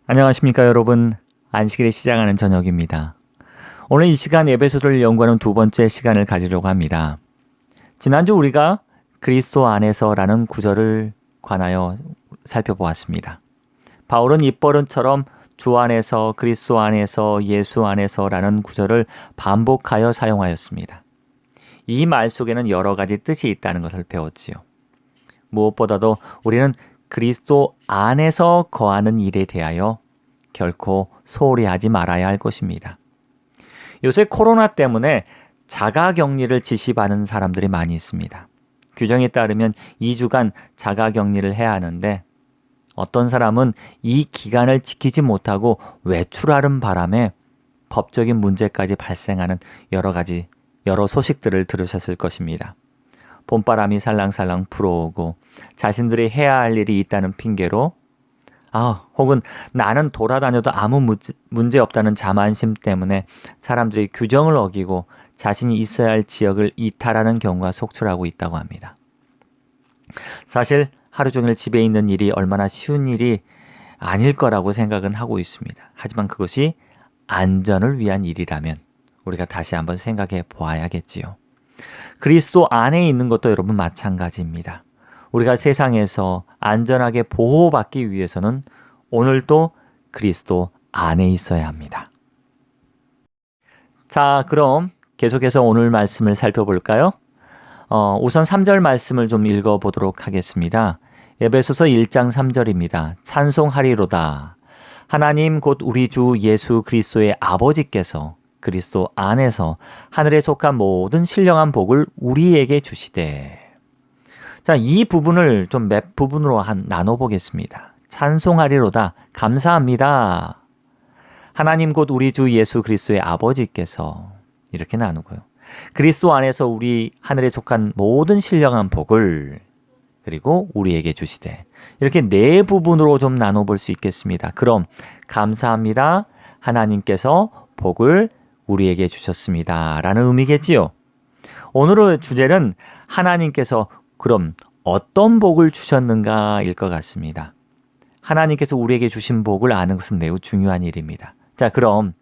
안녕하십니까 여러분. 안식일에 시작하는 저녁입니다. 오늘 이 시간 에베소서를 연구하는 두 번째 시간을 가지려고 합니다. 지난주 우리가 그리스도 안에서라는 구절을 관하여 살펴보았습니다. 바울은 입버릇처럼 주 안에서, 그리스도 안에서, 예수 안에서라는 구절을 반복하여 사용하였습니다. 이 말 속에는 여러 가지 뜻이 있다는 것을 배웠지요. 무엇보다도 우리는 그리스도 안에서 거하는 일에 대하여 결코 소홀히 하지 말아야 할 것입니다. 요새 코로나 때문에 자가격리를 지시받는 사람들이 많이 있습니다. 규정에 따르면 2주간 자가격리를 해야 하는데 어떤 사람은 이 기간을 지키지 못하고 외출하는 바람에 법적인 문제까지 발생하는 여러 소식들을 들으셨을 것입니다. 봄바람이 살랑살랑 불어오고 자신들이 해야 할 일이 있다는 핑계로 혹은 나는 돌아다녀도 아무 문제 없다는 자만심 때문에 사람들이 규정을 어기고 자신이 있어야 할 지역을 이탈하는 경우가 속출하고 있다고 합니다. 사실 하루 종일 집에 있는 일이 얼마나 쉬운 일이 아닐 거라고 생각은 하고 있습니다. 하지만 그것이 안전을 위한 일이라면 우리가 다시 한번 생각해 보아야겠지요. 그리스도 안에 있는 것도 여러분 마찬가지입니다. 우리가 세상에서 안전하게 보호받기 위해서는 오늘도 그리스도 안에 있어야 합니다. 자, 그럼 계속해서 오늘 말씀을 살펴볼까요? 우선 3절 말씀을 좀 읽어보도록 하겠습니다. 에베소서 1장 3절입니다. 찬송하리로다. 하나님 곧 우리 주 예수 그리스도의 아버지께서 그리스도 안에서 하늘에 속한 모든 신령한 복을 우리에게 주시되. 자, 이 부분을 좀 몇 부분으로 나눠보겠습니다. 찬송하리로다. 감사합니다. 하나님 곧 우리 주 예수 그리스도의 아버지께서 이렇게 나누고요. 그리스도 안에서 우리 하늘에 속한 모든 신령한 복을 그리고 우리에게 주시되. 이렇게 네 부분으로 좀 나눠볼 수 있겠습니다. 그럼 감사합니다. 하나님께서 복을 우리에게 주셨습니다. 라는 의미겠지요. 오늘의 주제는 하나님께서 그럼 어떤 복을 주셨는가일 것 같습니다. 하나님께서 우리에게 주신 복을 아는 것은 매우 중요한 일입니다. 자, 그럼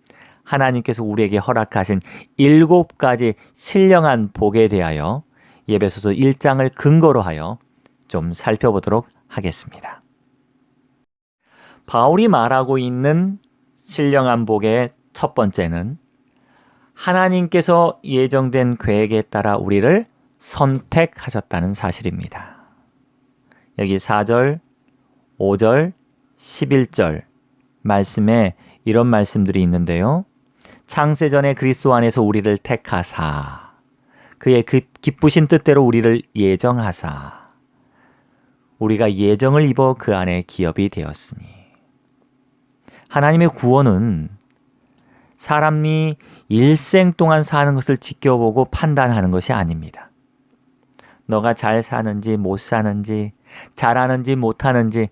하나님께서 우리에게 허락하신 7가지 신령한 복에 대하여 에베소서 1장을 근거로 하여 좀 살펴보도록 하겠습니다. 바울이 말하고 있는 신령한 복의 첫 번째는 하나님께서 예정된 계획에 따라 우리를 선택하셨다는 사실입니다. 여기 4절, 5절, 11절 말씀에 이런 말씀들이 있는데요. 창세전에 그리스도 안에서 우리를 택하사 그의 기쁘신 뜻대로 우리를 예정하사 우리가 예정을 입어 그 안에 기업이 되었으니. 하나님의 구원은 사람이 일생 동안 사는 것을 지켜보고 판단하는 것이 아닙니다. 너가 잘 사는지 못 사는지 잘하는지 못하는지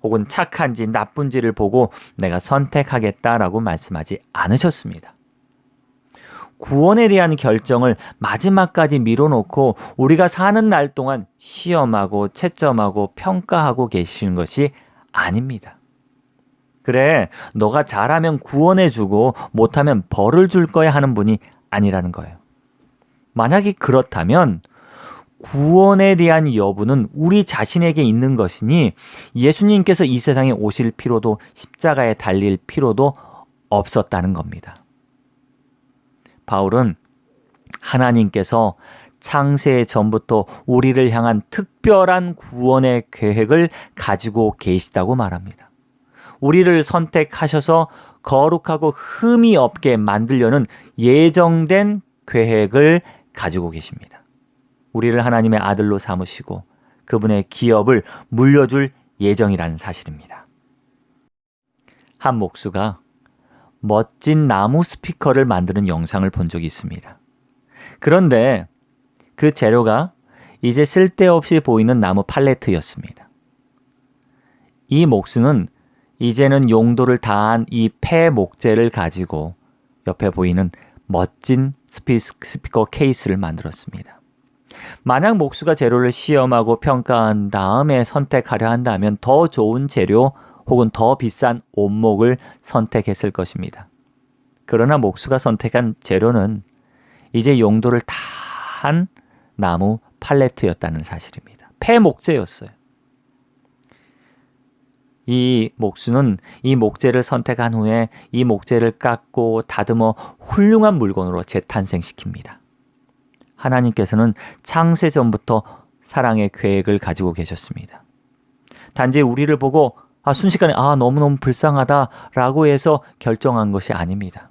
혹은 착한지 나쁜지를 보고 내가 선택하겠다라고 말씀하지 않으셨습니다. 구원에 대한 결정을 마지막까지 미뤄놓고 우리가 사는 날 동안 시험하고 채점하고 평가하고 계시는 것이 아닙니다. 그래, 너가 잘하면 구원해주고 못하면 벌을 줄 거야 하는 분이 아니라는 거예요. 만약에 그렇다면 구원에 대한 여부는 우리 자신에게 있는 것이니 예수님께서 이 세상에 오실 필요도 십자가에 달릴 필요도 없었다는 겁니다. 바울은 하나님께서 창세 전부터 우리를 향한 특별한 구원의 계획을 가지고 계시다고 말합니다. 우리를 선택하셔서 거룩하고 흠이 없게 만들려는 예정된 계획을 가지고 계십니다. 우리를 하나님의 아들로 삼으시고 그분의 기업을 물려줄 예정이라는 사실입니다. 한 목수가 멋진 나무 스피커를 만드는 영상을 본 적이 있습니다. 그런데 그 재료가 이제 쓸데없이 보이는 나무 팔레트였습니다. 이 목수는 이제는 용도를 다한 이 폐 목재를 가지고 옆에 보이는 멋진 스피커 케이스를 만들었습니다. 만약 목수가 재료를 시험하고 평가한 다음에 선택하려 한다면 더 좋은 재료 혹은 더 비싼 원목을 선택했을 것입니다. 그러나 목수가 선택한 재료는 이제 용도를 다 한 나무 팔레트였다는 사실입니다. 폐목재였어요. 이 목수는 이 목재를 선택한 후에 이 목재를 깎고 다듬어 훌륭한 물건으로 재탄생시킵니다. 하나님께서는 창세 전부터 사랑의 계획을 가지고 계셨습니다. 단지 우리를 보고 순식간에 너무너무 불쌍하다라고 해서 결정한 것이 아닙니다.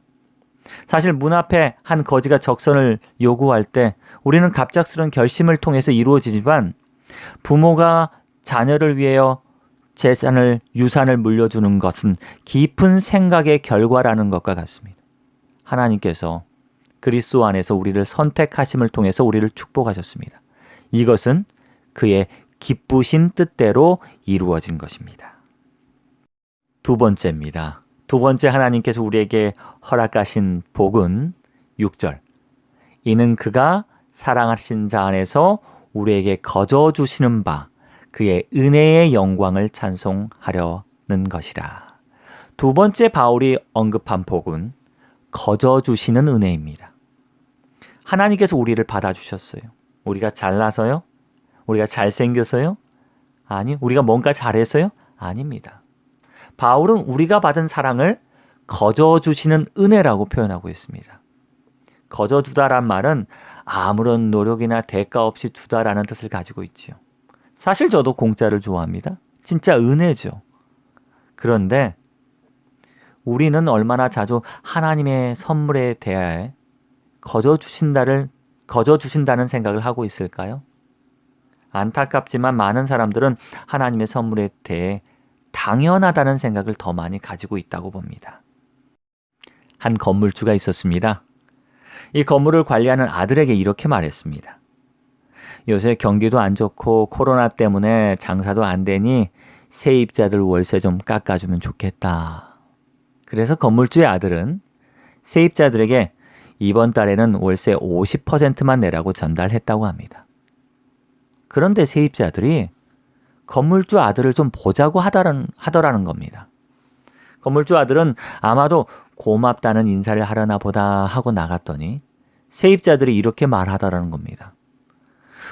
사실 문 앞에 한 거지가 적선을 요구할 때 우리는 갑작스러운 결심을 통해서 이루어지지만 부모가 자녀를 위하여 재산을, 유산을 물려주는 것은 깊은 생각의 결과라는 것과 같습니다. 하나님께서 그리스도 안에서 우리를 선택하심을 통해서 우리를 축복하셨습니다. 이것은 그의 기쁘신 뜻대로 이루어진 것입니다. 두 번째입니다. 두 번째 하나님께서 우리에게 허락하신 복은 6절. 이는 그가 사랑하신 자 안에서 우리에게 거저 주시는 바 그의 은혜의 영광을 찬송하려는 것이라. 두 번째 바울이 언급한 복은 거저 주시는 은혜입니다. 하나님께서 우리를 받아주셨어요. 우리가 잘나서요? 우리가 잘생겨서요? 아니, 우리가 뭔가 잘해서요? 아닙니다. 바울은 우리가 받은 사랑을 거저 주시는 은혜라고 표현하고 있습니다. 거저 주다란 말은 아무런 노력이나 대가 없이 주다라는 뜻을 가지고 있지요. 사실 저도 공짜를 좋아합니다. 진짜 은혜죠. 그런데 우리는 얼마나 자주 하나님의 선물에 대해 거저 주신다는 생각을 하고 있을까요? 안타깝지만 많은 사람들은 하나님의 선물에 대해 당연하다는 생각을 더 많이 가지고 있다고 봅니다. 한 건물주가 있었습니다. 이 건물을 관리하는 아들에게 이렇게 말했습니다. 요새 경기도 안 좋고 코로나 때문에 장사도 안 되니 세입자들 월세 좀 깎아주면 좋겠다. 그래서 건물주의 아들은 세입자들에게 이번 달에는 월세 50%만 내라고 전달했다고 합니다. 그런데 세입자들이 건물주 아들을 좀 보자고 하더라는 겁니다. 건물주 아들은 아마도 고맙다는 인사를 하려나 보다 하고 나갔더니 세입자들이 이렇게 말하더라는 겁니다.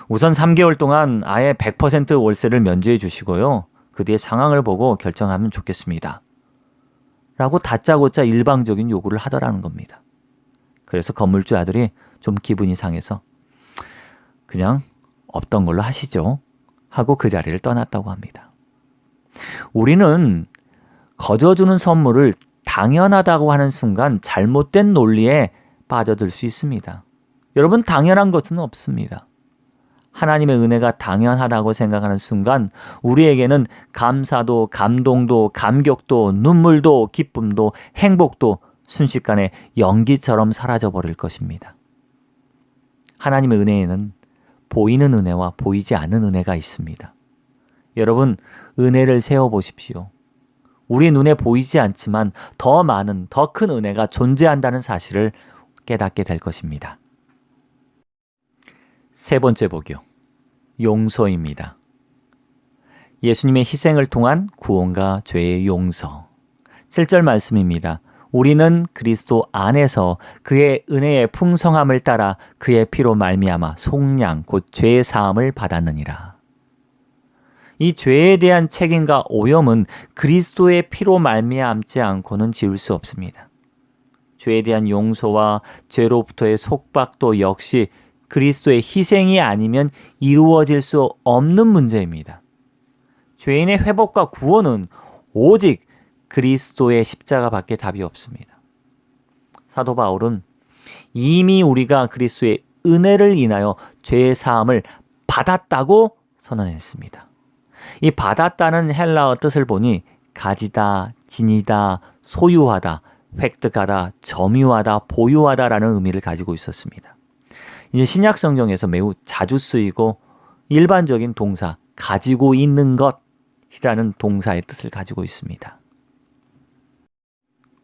우선 3개월 동안 아예 100% 월세를 면제해 주시고요. 그 뒤에 상황을 보고 결정하면 좋겠습니다. 라고 다짜고짜 일방적인 요구를 하더라는 겁니다. 그래서 건물주 아들이 좀 기분이 상해서 그냥 없던 걸로 하시죠. 하고 그 자리를 떠났다고 합니다. 우리는 거저주는 선물을 당연하다고 하는 순간 잘못된 논리에 빠져들 수 있습니다. 여러분, 당연한 것은 없습니다. 하나님의 은혜가 당연하다고 생각하는 순간 우리에게는 감사도, 감동도, 감격도, 눈물도, 기쁨도, 행복도 순식간에 연기처럼 사라져버릴 것입니다. 하나님의 은혜에는 보이는 은혜와 보이지 않는 은혜가 있습니다. 여러분, 은혜를 세워보십시오. 우리 눈에 보이지 않지만 더 많은, 더 큰 은혜가 존재한다는 사실을 깨닫게 될 것입니다. 세 번째 복이요. 용서입니다. 예수님의 희생을 통한 구원과 죄의 용서. 7절 말씀입니다. 우리는 그리스도 안에서 그의 은혜의 풍성함을 따라 그의 피로 말미암아 속량 곧 죄의 사함을 받았느니라. 이 죄에 대한 책임과 오염은 그리스도의 피로 말미암지 않고는 지울 수 없습니다. 죄에 대한 용서와 죄로부터의 속박도 역시 그리스도의 희생이 아니면 이루어질 수 없는 문제입니다. 죄인의 회복과 구원은 오직 그리스도의 십자가밖에 답이 없습니다. 사도 바울은 이미 우리가 그리스도의 은혜를 인하여 죄의 사함을 받았다고 선언했습니다. 이 받았다는 헬라어 뜻을 보니 가지다, 지니다, 소유하다, 획득하다, 점유하다, 보유하다라는 의미를 가지고 있었습니다. 이제 신약 성경에서 매우 자주 쓰이고 일반적인 동사 가지고 있는 것이라는 동사의 뜻을 가지고 있습니다.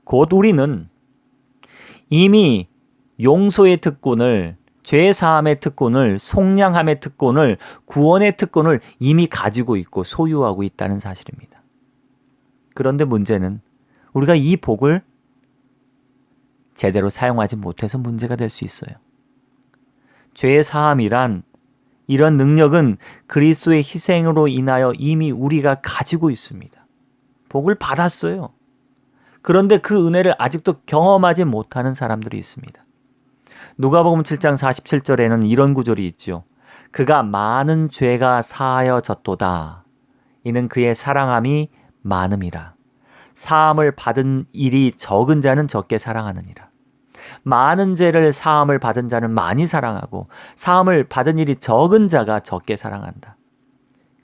곧 우리는 이미 용서의 특권을, 죄 사함의 특권을, 속량함의 특권을, 구원의 특권을 이미 가지고 있고 소유하고 있다는 사실입니다. 그런데 문제는 우리가 이 복을 제대로 사용하지 못해서 문제가 될 수 있어요. 죄의 사함이란 이런 능력은 그리스도의 희생으로 인하여 이미 우리가 가지고 있습니다. 복을 받았어요. 그런데 그 은혜를 아직도 경험하지 못하는 사람들이 있습니다. 누가복음 7장 47절에는 이런 구절이 있죠. 그가 많은 죄가 사하여졌도다. 이는 그의 사랑함이 많음이라. 사함을 받은 일이 적은 자는 적게 사랑하느니라. 많은 죄를 사함을 받은 자는 많이 사랑하고 사함을 받은 일이 적은 자가 적게 사랑한다.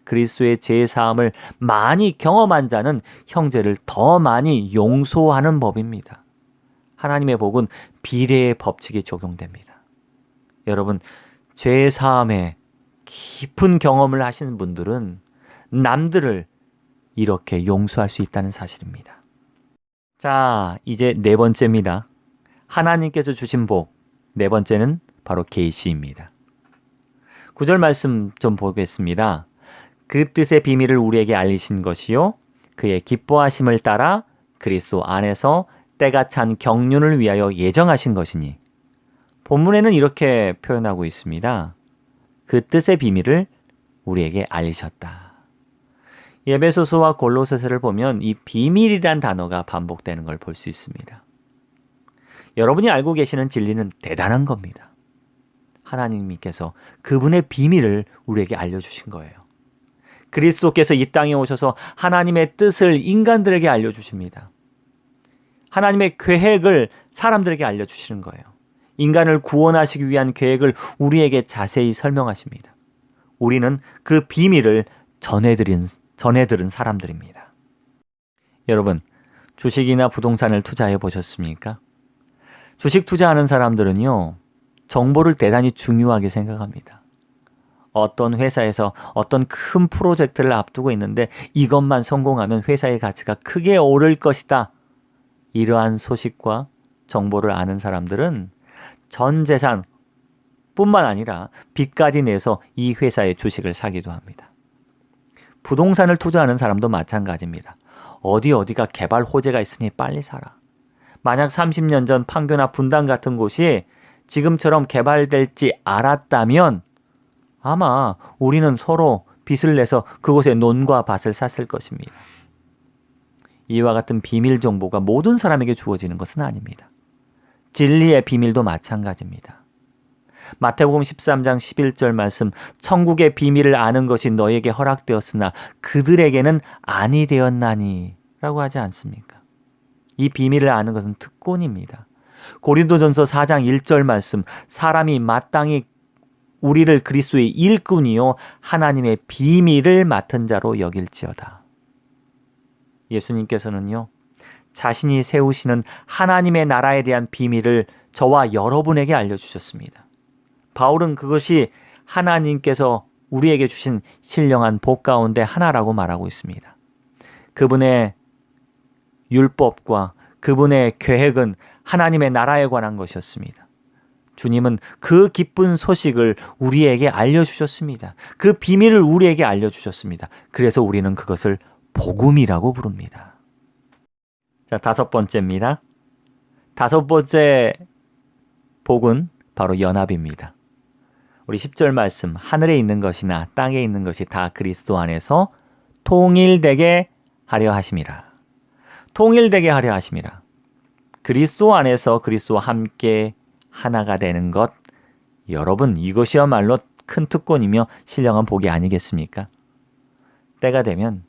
그리스도의 죄 사함을 많이 경험한 자는 형제를 더 많이 용서하는 법입니다. 하나님의 복은 비례의 법칙이 적용됩니다. 여러분, 죄 사함에 깊은 경험을 하시는 분들은 남들을 이렇게 용서할 수 있다는 사실입니다. 자, 이제 네 번째입니다. 하나님께서 주신 복, 네 번째는 바로 계시입니다. 9절 말씀 좀 보겠습니다. 그 뜻의 비밀을 우리에게 알리신 것이요 그의 기뻐하심을 따라 그리스도 안에서 때가 찬 경륜을 위하여 예정하신 것이니. 본문에는 이렇게 표현하고 있습니다. 그 뜻의 비밀을 우리에게 알리셨다. 에베소서와 골로새서를 보면 이 비밀이란 단어가 반복되는 걸 볼 수 있습니다. 여러분이 알고 계시는 진리는 대단한 겁니다. 하나님께서 그분의 비밀을 우리에게 알려주신 거예요. 그리스도께서 이 땅에 오셔서 하나님의 뜻을 인간들에게 알려주십니다. 하나님의 계획을 사람들에게 알려주시는 거예요. 인간을 구원하시기 위한 계획을 우리에게 자세히 설명하십니다. 우리는 그 비밀을 전해들은 사람들입니다. 여러분, 주식이나 부동산을 투자해 보셨습니까? 주식 투자하는 사람들은요, 정보를 대단히 중요하게 생각합니다. 어떤 회사에서 어떤 큰 프로젝트를 앞두고 있는데 이것만 성공하면 회사의 가치가 크게 오를 것이다. 이러한 소식과 정보를 아는 사람들은 전 재산 뿐만 아니라 빚까지 내서 이 회사의 주식을 사기도 합니다. 부동산을 투자하는 사람도 마찬가지입니다. 어디가 개발 호재가 있으니 빨리 사라. 만약 30년 전 판교나 분당 같은 곳이 지금처럼 개발될지 알았다면 아마 우리는 서로 빚을 내서 그곳에 논과 밭을 샀을 것입니다. 이와 같은 비밀 정보가 모든 사람에게 주어지는 것은 아닙니다. 진리의 비밀도 마찬가지입니다. 마태복음 13장 11절 말씀, 천국의 비밀을 아는 것이 너에게 허락되었으나 그들에게는 아니 되었나니 라고 하지 않습니까? 이 비밀을 아는 것은 특권입니다. 고린도전서 4장 1절 말씀, 사람이 마땅히 우리를 그리스도의 일꾼이요 하나님의 비밀을 맡은 자로 여길지어다. 예수님께서는요, 자신이 세우시는 하나님의 나라에 대한 비밀을 저와 여러분에게 알려주셨습니다. 바울은 그것이 하나님께서 우리에게 주신 신령한 복 가운데 하나라고 말하고 있습니다. 그분의 율법과 그분의 계획은 하나님의 나라에 관한 것이었습니다. 주님은 그 기쁜 소식을 우리에게 알려주셨습니다. 그 비밀을 우리에게 알려주셨습니다. 그래서 우리는 그것을 복음이라고 부릅니다. 자, 다섯 번째입니다. 다섯 번째 복은 바로 연합입니다. 우리 10절 말씀, 하늘에 있는 것이나 땅에 있는 것이 다 그리스도 안에서 통일되게 하려 하심이라. 통일되게 하려 하심이라. 그리스도 안에서 그리스도와 함께 하나가 되는 것, 여러분, 이것이야말로 큰 특권이며 신령한 복이 아니겠습니까? 때가 되면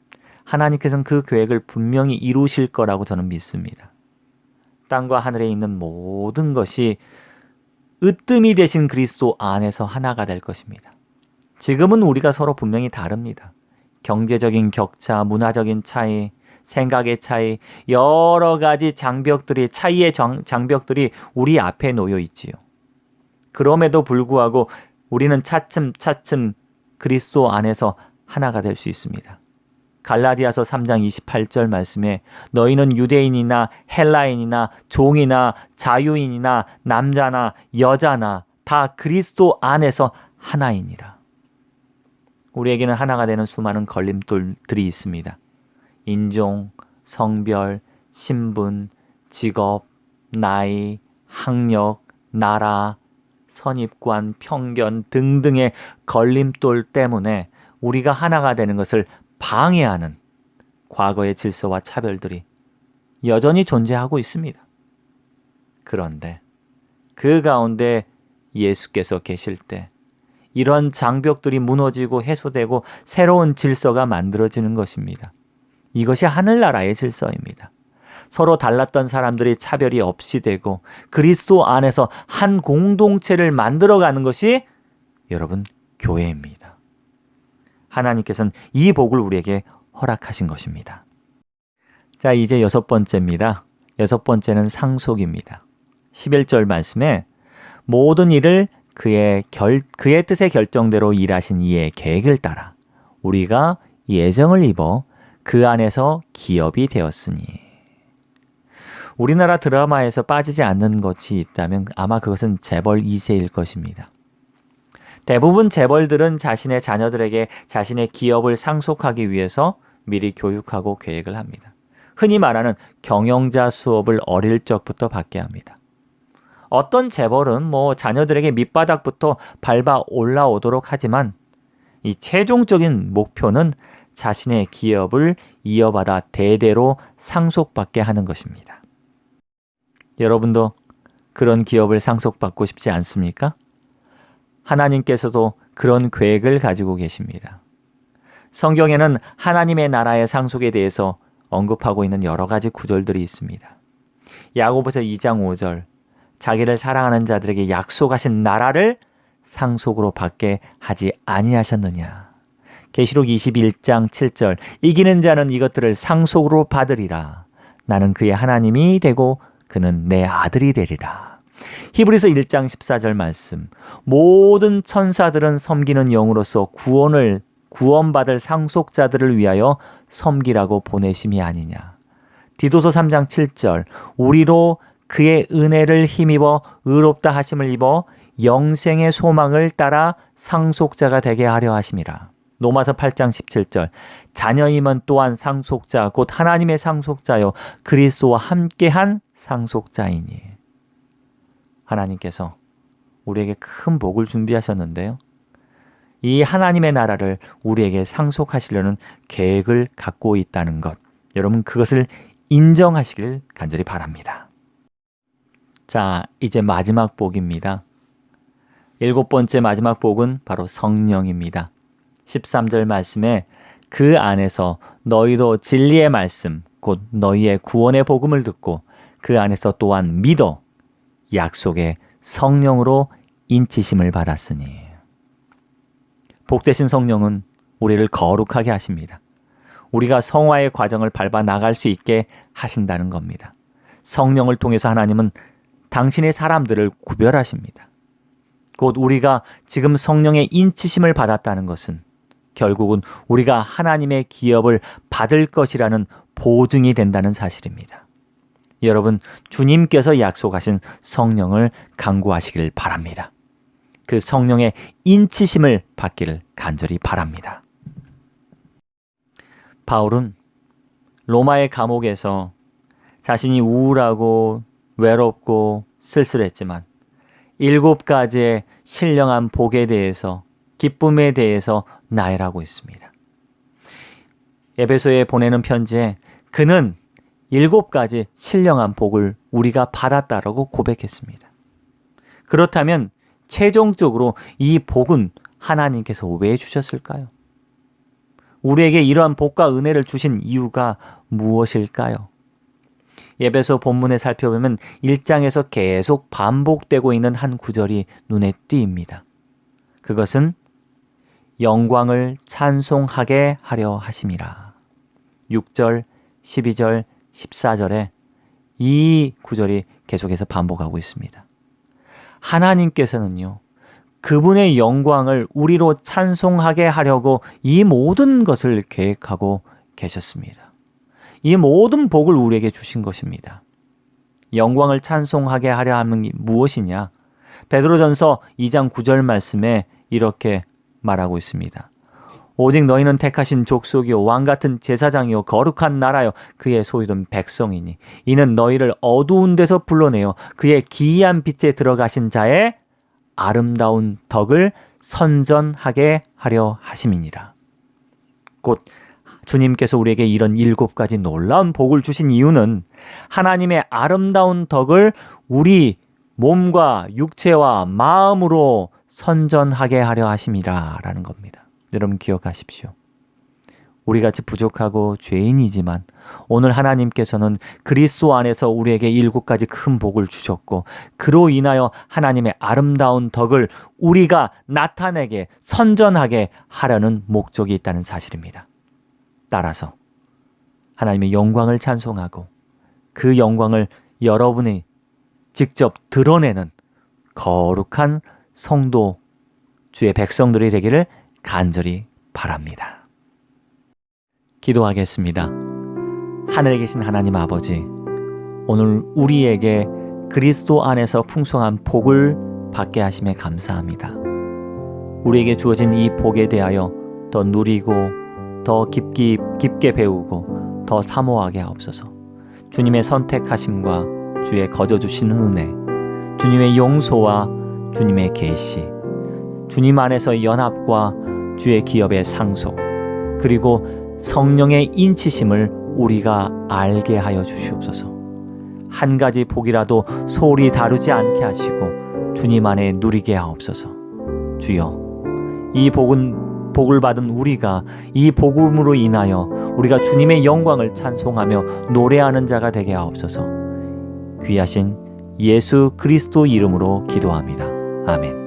하나님께서는 그 계획을 분명히 이루실 거라고 저는 믿습니다. 땅과 하늘에 있는 모든 것이 으뜸이 되신 그리스도 안에서 하나가 될 것입니다. 지금은 우리가 서로 분명히 다릅니다. 경제적인 격차, 문화적인 차이, 생각의 차이, 여러 가지 차이의 장벽들이 우리 앞에 놓여 있지요. 그럼에도 불구하고 우리는 차츰 그리스도 안에서 하나가 될 수 있습니다. 갈라디아서 3장 28절 말씀에 너희는 유대인이나 헬라인이나 종이나 자유인이나 남자나 여자나 다 그리스도 안에서 하나이니라. 우리에게는 하나가 되는 수많은 걸림돌들이 있습니다. 인종, 성별, 신분, 직업, 나이, 학력, 나라, 선입관, 편견 등등의 걸림돌 때문에 우리가 하나가 되는 것을 방해하는 과거의 질서와 차별들이 여전히 존재하고 있습니다. 그런데 그 가운데 예수께서 계실 때 이런 장벽들이 무너지고 해소되고 새로운 질서가 만들어지는 것입니다. 이것이 하늘나라의 질서입니다. 서로 달랐던 사람들이 차별이 없이 되고 그리스도 안에서 한 공동체를 만들어가는 것이 여러분 교회입니다. 하나님께서는 이 복을 우리에게 허락하신 것입니다. 자, 이제 6번째입니다. 6번째는 상속입니다. 11절 말씀에 모든 일을 그의 뜻의 결정대로 일하신 이의 계획을 따라 우리가 예정을 입어 그 안에서 기업이 되었으니. 우리나라 드라마에서 빠지지 않는 것이 있다면 아마 그것은 재벌 2세일 것입니다. 대부분 재벌들은 자신의 자녀들에게 자신의 기업을 상속하기 위해서 미리 교육하고 계획을 합니다. 흔히 말하는 경영자 수업을 어릴 적부터 받게 합니다. 어떤 재벌은 자녀들에게 밑바닥부터 밟아 올라오도록 하지만 이 최종적인 목표는 자신의 기업을 이어받아 대대로 상속받게 하는 것입니다. 여러분도 그런 기업을 상속받고 싶지 않습니까? 하나님께서도 그런 계획을 가지고 계십니다. 성경에는 하나님의 나라의 상속에 대해서 언급하고 있는 여러 가지 구절들이 있습니다. 야고보서 2장 5절, 자기를 사랑하는 자들에게 약속하신 나라를 상속으로 받게 하지 아니하셨느냐. 계시록 21장 7절, 이기는 자는 이것들을 상속으로 받으리라. 나는 그의 하나님이 되고 그는 내 아들이 되리라. 히브리서 1장 14절 말씀, 모든 천사들은 섬기는 영으로서 구원받을 상속자들을 위하여 섬기라고 보내심이 아니냐. 디도서 3장 7절, 우리로 그의 은혜를 힘입어 의롭다 하심을 입어 영생의 소망을 따라 상속자가 되게 하려 하심이라. 로마서 8장 17절, 자녀임은 또한 상속자 곧 하나님의 상속자요 그리스도와 함께한 상속자이니. 하나님께서 우리에게 큰 복을 준비하셨는데요. 이 하나님의 나라를 우리에게 상속하시려는 계획을 갖고 있다는 것, 여러분 그것을 인정하시길 간절히 바랍니다. 자, 이제 마지막 복입니다. 7번째 마지막 복은 바로 성령입니다. 13절 말씀에 그 안에서 너희도 진리의 말씀 곧 너희의 구원의 복음을 듣고 그 안에서 또한 믿어 약속의 성령으로 인치심을 받았으니. 복되신 성령은 우리를 거룩하게 하십니다. 우리가 성화의 과정을 밟아 나갈 수 있게 하신다는 겁니다. 성령을 통해서 하나님은 당신의 사람들을 구별하십니다. 곧 우리가 지금 성령의 인치심을 받았다는 것은 결국은 우리가 하나님의 기업을 받을 것이라는 보증이 된다는 사실입니다. 여러분, 주님께서 약속하신 성령을 간구하시길 바랍니다. 그 성령의 인치심을 받기를 간절히 바랍니다. 바울은 로마의 감옥에서 자신이 우울하고 외롭고 쓸쓸했지만 7가지의 신령한 복에 대해서, 기쁨에 대해서 나열하고 있습니다. 에베소에 보내는 편지에 그는 7가지 신령한 복을 우리가 받았다라고 고백했습니다. 그렇다면 최종적으로 이 복은 하나님께서 왜 주셨을까요? 우리에게 이러한 복과 은혜를 주신 이유가 무엇일까요? 에베소 본문에 살펴보면 1장에서 계속 반복되고 있는 한 구절이 눈에 띕니다. 그것은 영광을 찬송하게 하려 하심이라. 6절, 12절, 14절에 이 구절이 계속해서 반복하고 있습니다. 하나님께서는요, 그분의 영광을 우리로 찬송하게 하려고 이 모든 것을 계획하고 계셨습니다. 이 모든 복을 우리에게 주신 것입니다. 영광을 찬송하게 하려 하는 게 무엇이냐? 베드로전서 2장 9절 말씀에 이렇게 말하고 있습니다. 오직 너희는 택하신 족속이요 왕같은 제사장이요 거룩한 나라요 그의 소유된 백성이니 이는 너희를 어두운 데서 불러내어 그의 기이한 빛에 들어가신 자의 아름다운 덕을 선전하게 하려 하심이니라. 곧 주님께서 우리에게 이런 7가지 놀라운 복을 주신 이유는 하나님의 아름다운 덕을 우리 몸과 육체와 마음으로 선전하게 하려 하심이라 라는 겁니다. 여러분 기억하십시오. 우리같이 부족하고 죄인이지만 오늘 하나님께서는 그리스도 안에서 우리에게 7가지 큰 복을 주셨고 그로 인하여 하나님의 아름다운 덕을 우리가 나타내게 선전하게 하려는 목적이 있다는 사실입니다. 따라서 하나님의 영광을 찬송하고 그 영광을 여러분이 직접 드러내는 거룩한 성도 주의 백성들이 되기를 간절히 바랍니다. 기도하겠습니다. 하늘에 계신 하나님 아버지, 오늘 우리에게 그리스도 안에서 풍성한 복을 받게 하심에 감사합니다. 우리에게 주어진 이 복에 대하여 더 누리고 더 깊게 배우고 더 사모하게 하옵소서. 주님의 선택하심과 주의 거저 주시는 은혜, 주님의 용서와 주님의 계시, 주님 안에서 연합과 주의 기업의 상속, 그리고 성령의 인치심을 우리가 알게 하여 주시옵소서. 한 가지 복이라도 소홀히 다루지 않게 하시고 주님 안에 누리게 하옵소서. 주여, 이 복을 받은 우리가 이 복음으로 인하여 우리가 주님의 영광을 찬송하며 노래하는 자가 되게 하옵소서. 귀하신 예수 그리스도 이름으로 기도합니다. 아멘.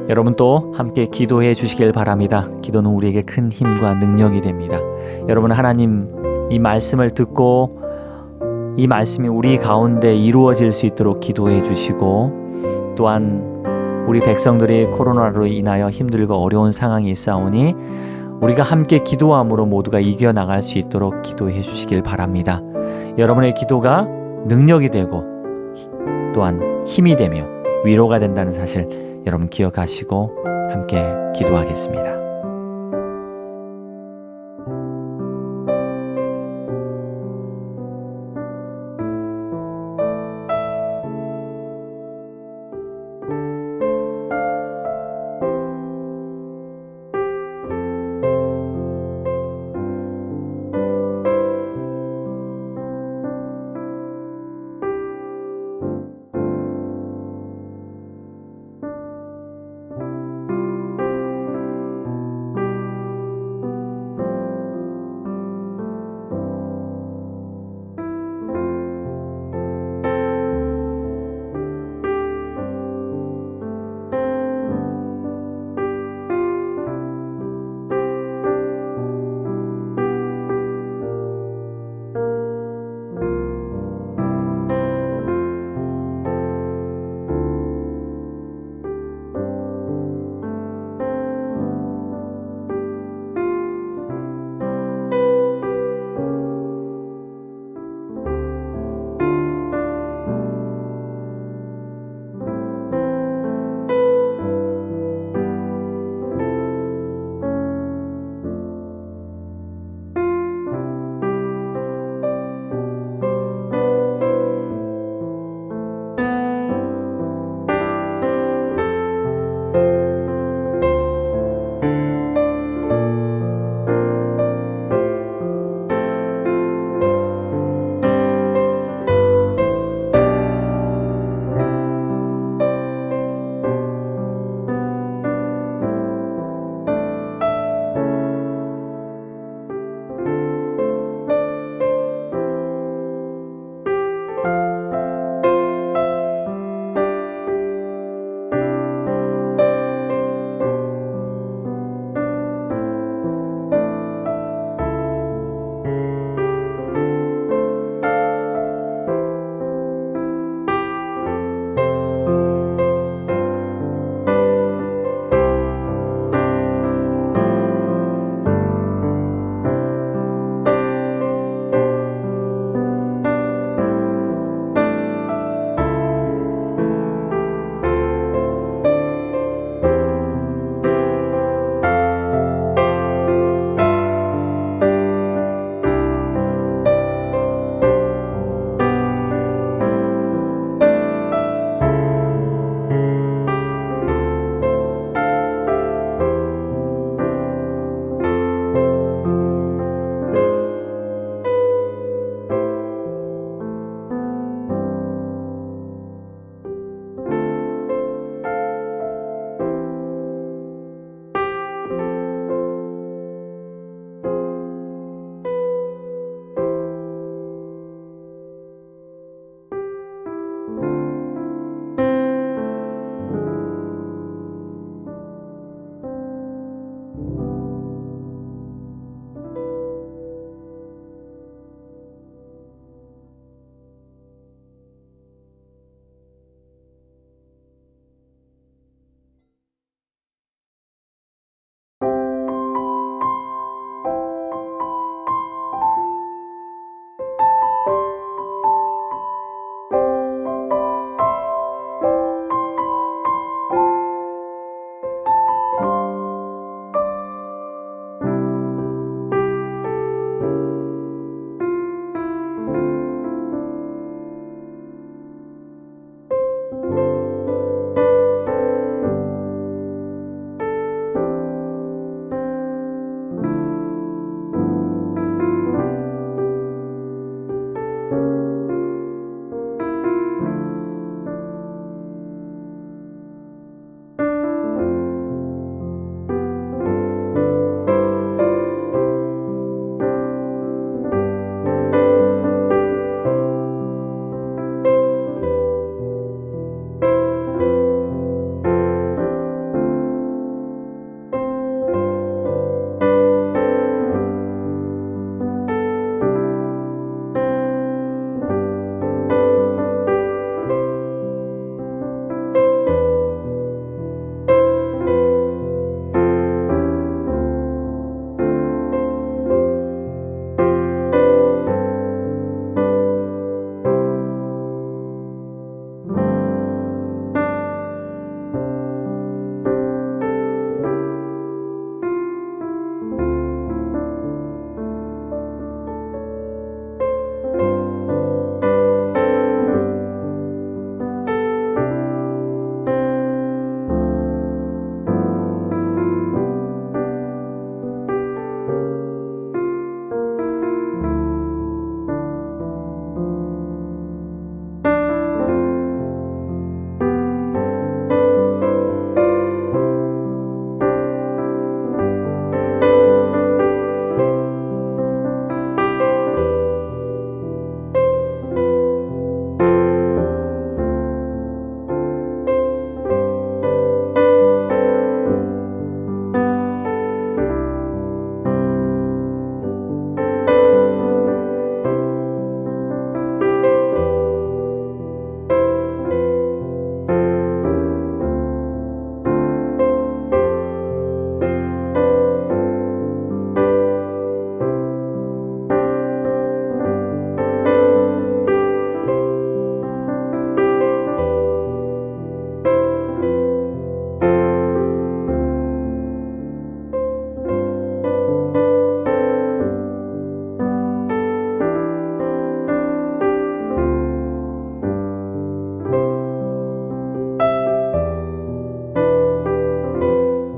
여러분 또 함께 기도해 주시길 바랍니다. 기도는 우리에게 큰 힘과 능력이 됩니다. 여러분, 하나님 이 말씀을 듣고 이 말씀이 우리 가운데 이루어질 수 있도록 기도해 주시고, 또한 우리 백성들이 코로나로 인하여 힘들고 어려운 상황이 있사오니 우리가 함께 기도함으로 모두가 이겨나갈 수 있도록 기도해 주시길 바랍니다. 여러분의 기도가 능력이 되고 또한 힘이 되며 위로가 된다는 사실 여러분 기억하시고 함께 기도하겠습니다.